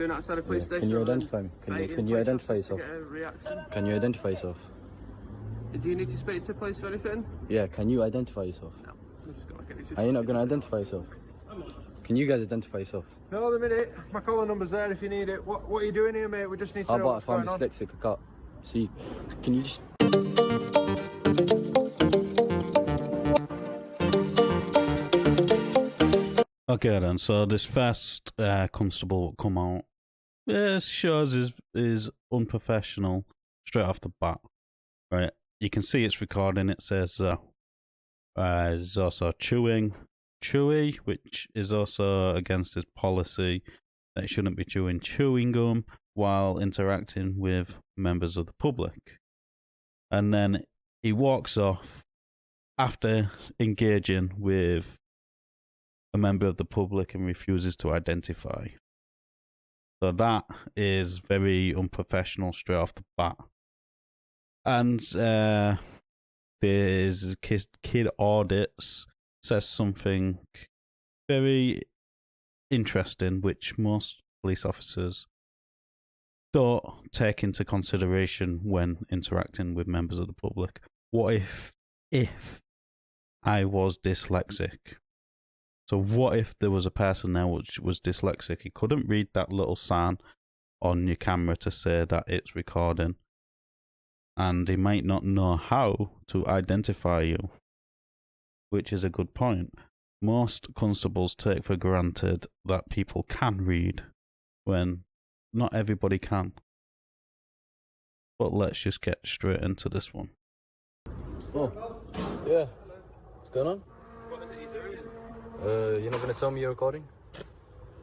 Doing outside a police station. Can you identify me? Can you identify yourself? Can you identify yourself? Do you need to speak to the police or anything? Yeah, can you identify yourself? No, I'm just gonna get it. Are you not going to identify yourself? Can you guys identify yourself? No, the minute. My collar number's there if you need it. What are you doing here, mate? We just need to know what's going on. How about if I'm dyslexic? I can't see. Can you just... Okay then, so this first constable come out. Shows is unprofessional straight off the bat. Right, you can see it's recording. It says there's also chewy, which is also against his policy that he shouldn't be chewing gum while interacting with members of the public. And then he walks off after engaging with a member of the public and refuses to identify. So that is very unprofessional straight off the bat. And there's kid Audits says something very interesting, which most police officers don't take into consideration when interacting with members of the public. What if I was dyslexic? So what if there was a person there which was dyslexic? He couldn't read that little sign on your camera to say that it's recording. And he might not know how to identify you. Which is a good point. Most constables take for granted that people can read when not everybody can. But let's just get straight into this one. Oh, yeah. What's going on? What is it you're doing? You're not going to tell me you're recording?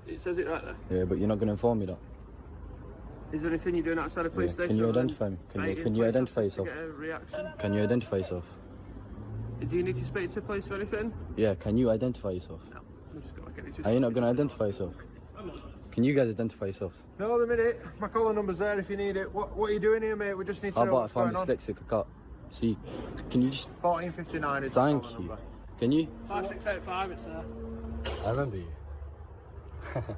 It says it right there. Yeah, but you're not going to inform me that. Is there anything you're doing outside a police station? Can you identify me? Can you identify yourself? Get a reaction. Can you identify yourself? Do you need to speak to the police or anything? Yeah, can you identify yourself? No, I'm just gonna get it. Are you not going to identify yourself? Can you guys identify yourself? No, the minute. My collar number's there if you need it. What are you doing here, mate? We just need to know what's going on. How about if I'm dyslexic? I can't see. Can you just... 1459 is Thank the collar you. number. Can you? 5685, it's there. I remember you.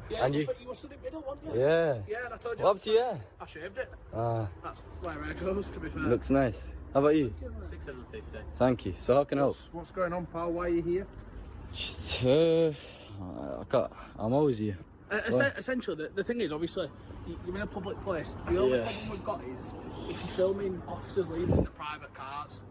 Yeah, and you were stood in the middle, weren't you? Yeah. Yeah, and I told you. What happened to your hair? I shaved it. Ah. That's where it goes, to be fair. Looks nice. How about you? 6750. Thank you. So how can I help? What's going on, pal? Why are you here? Just, I'm always here. Essentially, the thing is, obviously, you're in a public place. The only problem we've got is if you're filming officers leaving in the private cars.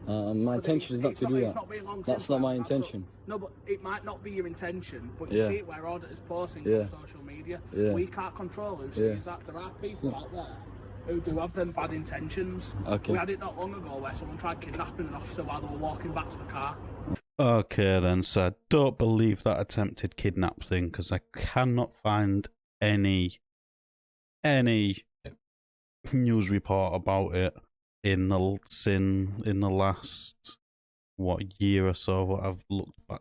My intention is not to do that. It's not being long. That's not my intention. No, but it might not be your intention. But you see it where auditors posting on social media. We can't control who sees that. There are people out there who do have them bad intentions. Okay. We had it not long ago where someone tried kidnapping an officer while they were walking back to the car. Okay then, so I don't believe that attempted kidnap thing because I cannot find any news report about it in the last year or so. What I've looked back,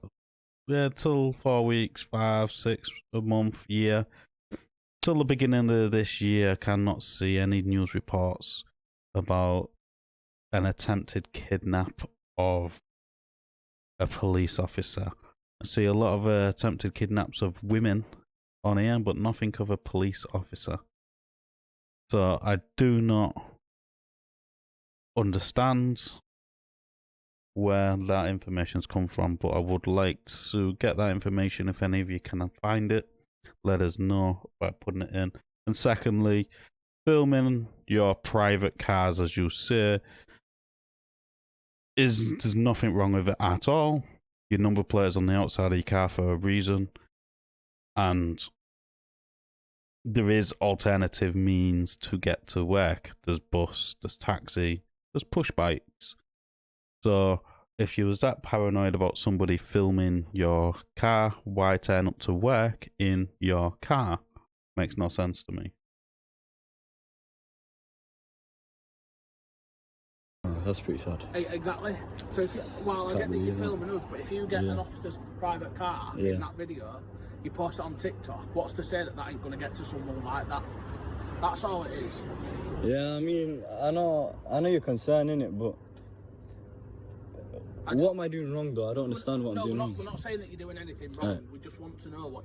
till 4 weeks, 5, 6, a month, year, till the beginning of this year. I cannot see any news reports about an attempted kidnap of a police officer. I see a lot of attempted kidnaps of women on here, but nothing of a police officer. So I do not understand where that information's come from, but I would like to get that information. If any of you can find it, let us know by putting it in. And secondly, filming your private cars, as you say, there's nothing wrong with it at all. Your number plate is on the outside of your car for a reason, and there is alternative means to get to work. There's bus, there's taxi, there's push bikes. So if you was that paranoid about somebody filming your car, why turn up to work in your car? Makes no sense to me. That's pretty sad. Exactly. So if I get that you're filming us, but if you get an officer's private car in that video, you post it on TikTok, what's to say that ain't going to get to someone like that? That's all it is. Yeah, I mean, I know you're concerned, innit, but what am I doing wrong though? I don't understand what I'm doing wrong. We're not saying that you're doing anything wrong. We just want to know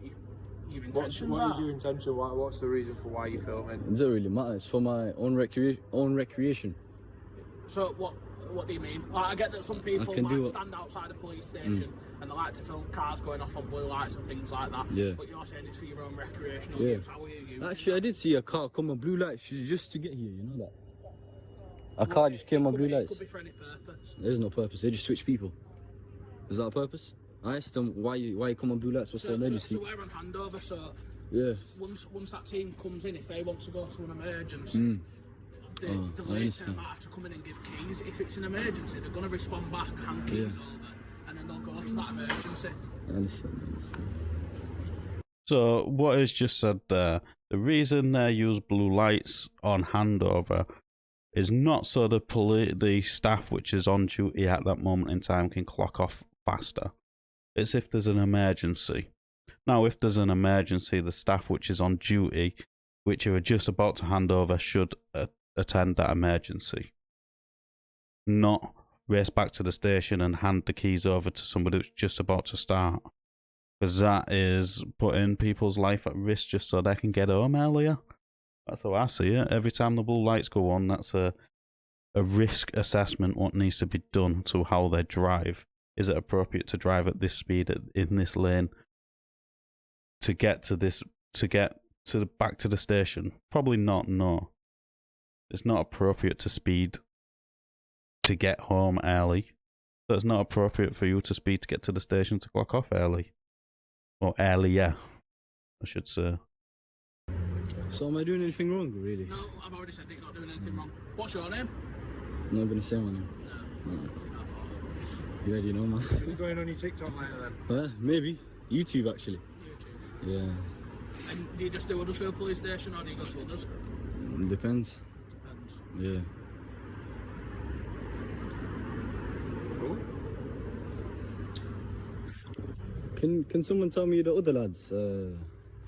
your intentions What are. is your intention? What's the reason for why you're filming? It doesn't really matter. It's for my own recreation. So what do you mean? Like, I get that some people might stand outside a police station and they like to film cars going off on blue lights and things like that. Yeah. But you're saying it's for your own recreational use. How are you using Actually, I did see a car come on blue lights just to get here. You know that. A car just came on blue lights. It could be for any purpose. There's no purpose. They just switch people. Is that a purpose? I asked them why you come on blue lights. What's the emergency? So we're on handover. So yeah. Once that team comes in, if they want to go to an emergency, the lane team might have to come in and give keys. If it's an emergency, they're going to respond back, hand keys over, and then they'll go to that emergency. I understand. So what is just said there, the reason they use blue lights on handover is not so the staff which is on duty at that moment in time can clock off faster. It's if there's an emergency. Now, if there's an emergency, the staff which is on duty, which are just about to hand over, should attend that emergency. Not race back to the station and hand the keys over to somebody who's just about to start. Because that is putting people's life at risk just so they can get home earlier. That's how I see it. Every time the blue lights go on, that's a risk assessment what needs to be done to how they drive. Is it appropriate to drive at this speed in this lane to get back to the station? Probably not, no. It's not appropriate to speed to get home early. So it's not appropriate for you to speed to get to the station to clock off early. Or earlier, I should say. So am I doing anything wrong, really? No, I've already said that you're not doing anything wrong. What's your name? I'm not going to say my name. No. You already know, man. Who's going on your TikTok later then? Maybe. YouTube, actually. YouTube. Yeah. And do you just do Huddersfield Police Station or do you go to others? Depends. Depends. Yeah. Cool. Can someone tell me the other lad's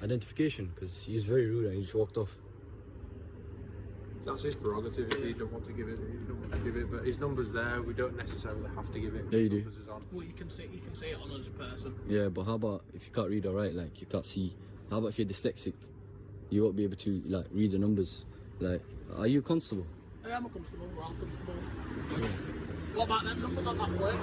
identification? Because he's very rude and he just walked off. That's his prerogative if he don't want to give it. But his number's there. We don't necessarily have to give it. Yeah, you do. Numbers is on. Well, you can see it on us person. Yeah, but how about if you can't read or write, like you can't see? How about if you're dyslexic? You won't be able to like read the numbers. Like, are you a constable? Yeah, I'm a constable. We're all constables. Yeah. What about them numbers on that plate?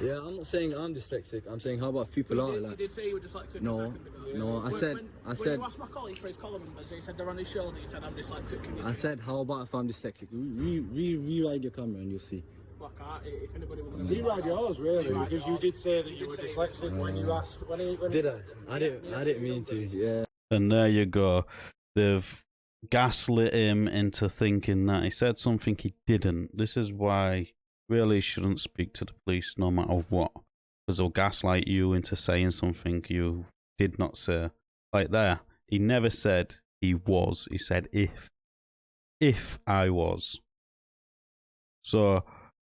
Yeah, I'm not saying I'm dyslexic. I'm saying how about if people are like. You did say you were dyslexic. No, a second ago. no. I said. When you asked my colleague for his collar numbers, he said they're on his shoulder. He said I'm dyslexic. I said, how about if I'm dyslexic? Rewrite your camera and you'll see. Well, if anybody were Rewrite yours, really, because you did say that you were dyslexic when you asked. Did I? I didn't mean to. Yeah. And there you go. They've gaslit him into thinking that he said something he didn't. This is why really shouldn't speak to the police no matter what. Because they'll gaslight you into saying something you did not say. Like there, he never said he was. He said if. If I was. So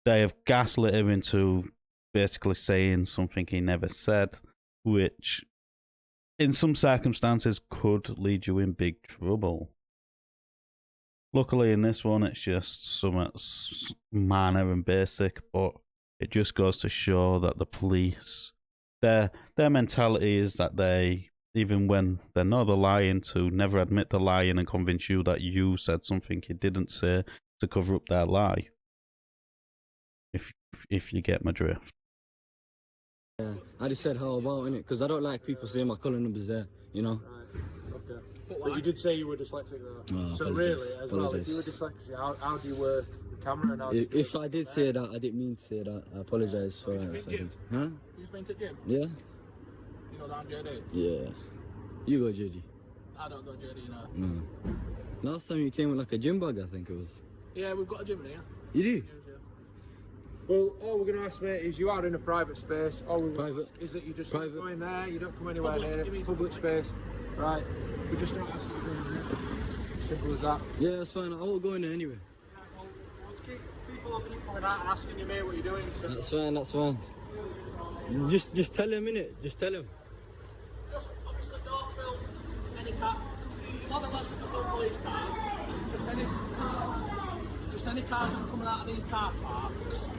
they have gaslit him into basically saying something he never said, which in some circumstances could lead you in big trouble. Luckily in this one it's just something minor and basic, but it just goes to show that the police, their mentality is that they, even when they know they're lying, to never admit the lying and convince you that you said something you didn't say to cover up their lie. If you get my drift. Yeah, I just said how about innit, because I don't like people saying my colour number's there, you know. Right. Okay. But you did say you were dyslexic though. Oh, so apologies. really, as well, if you were dyslexic, how do you work the camera and how do you If I did say that, I didn't mean to say that. I apologise for Huh? Huh? You just been to gym? Yeah? You go down JD? Yeah. You go, JD. I don't go JD, no. No. Last time you came with like a gym bag, I think it was. Yeah, we've got a gym in here. You do? Well, all we're going to ask, mate, is you are in a private space. All we Private. ask is that you just Private. go in there, you don't come anywhere Public, near you mean it. Public public? space. Right. We just don't ask you to go in there. Simple as that. Yeah, that's fine. I won't go in there anyway. People will keep coming out and asking you, mate, what you're doing. So. That's fine. Just tell him, innit? Just tell him. Just obviously don't film any car. You're more than welcome to film police cars. Just just any cars that are coming out of these car parks,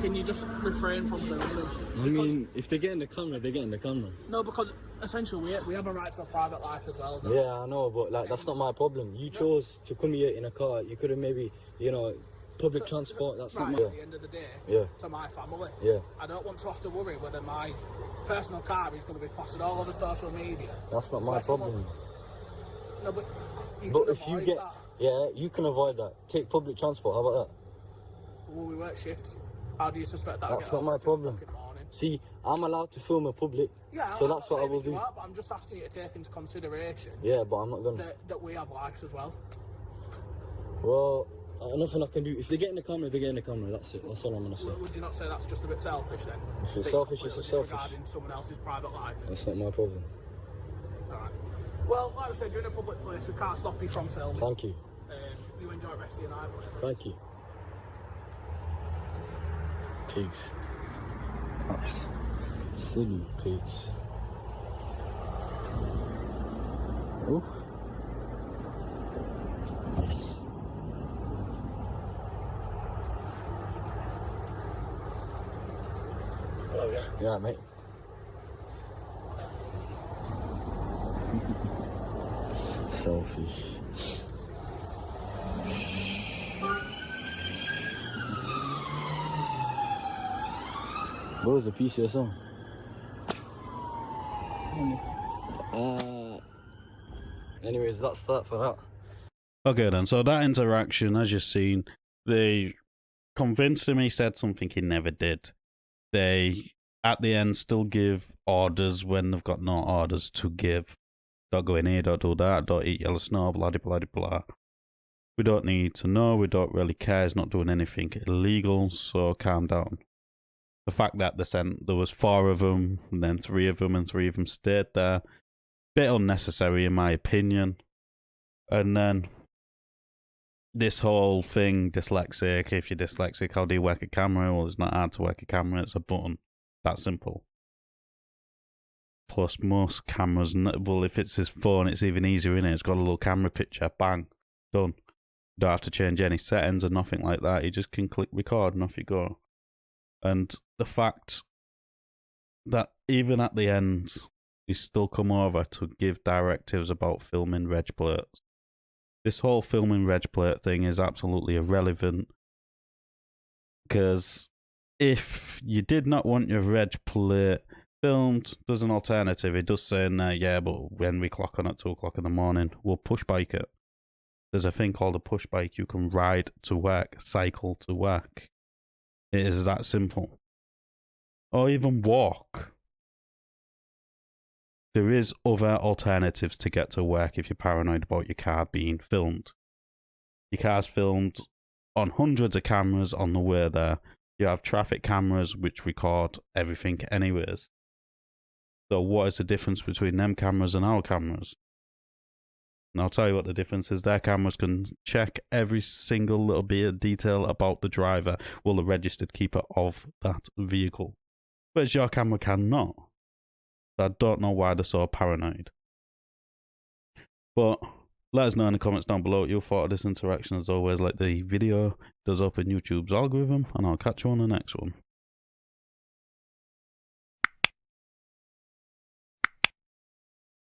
can you just refrain from filming them? I mean, if they get in the camera, they get in the camera. No, because essentially we have a right to a private life as well. Yeah, I know, but like that's not my problem. You chose to come here in a car. You could have maybe, you know, public transport. That's right, not my. At the end of the day, yeah. To my family. Yeah. I don't want to have to worry whether my personal car is going to be posted all over social media. That's not my problem. No, but if you get, yeah, you can avoid that. Take public transport. How about that? Well, we work shifts. How do you suspect that? That's not my problem. See, I'm allowed to film in public, yeah, so that's what I will do. But I'm just asking you to take into consideration. Yeah, but I'm not gonna. That we have lives as well. Well, nothing I can do. If they get in the camera, they get in the camera. That's it. That's all I'm gonna say. Would you not say that's just a bit selfish then? If it's selfish, it's selfish. Regarding someone else's private life. That's not my problem. All right. Well, like I said, you're in a public place. We can't stop you from filming. Thank you. You enjoy the rest of your night. Thank you. Pigs. Nice. Silly pigs. Oh. Hello, yeah. Yeah, mate. Selfish. What was a piece of your song? Anyways, that's that for that. Okay then, so that interaction, as you've seen, they convinced him he said something he never did. They, at the end, still give orders when they've got no orders to give. Don't go in here, don't do that, don't eat yellow snow, blah, blah, blah, blah. We don't need to know, we don't really care, he's not doing anything illegal, so calm down. The fact that there was 4 of them, and then 3 of them, and 3 of them stayed there, bit unnecessary in my opinion. And then this whole thing, dyslexic, if you're dyslexic, how do you work a camera? Well, it's not hard to work a camera, it's a button. That simple. Plus, most cameras, well, if it's his phone, it's even easier, innit? It's got a little camera picture, bang, done. You don't have to change any settings or nothing like that. You just can click record and off you go. And the fact that even at the end, you still come over to give directives about filming reg plates. This whole filming reg plate thing is absolutely irrelevant, because if you did not want your reg plate filmed, there's an alternative. It does say in there, yeah, but when we clock on at 2 o'clock in the morning, we'll push bike it. There's a thing called a push bike. You can ride to work, cycle to work. It is that simple. Or even walk. There is other alternatives to get to work if you're paranoid about your car being filmed. Your car's filmed on hundreds of cameras on the way there. You have traffic cameras which record everything anyways. So what is the difference between them cameras and our cameras? And I'll tell you what the difference is. Their cameras can check every single little bit of detail about the driver, well, the registered keeper of that vehicle. Whereas your camera cannot. I don't know why they're so paranoid. But let us know in the comments down below what you thought of this interaction. As always, like the video, does open YouTube's algorithm, and I'll catch you on the next one.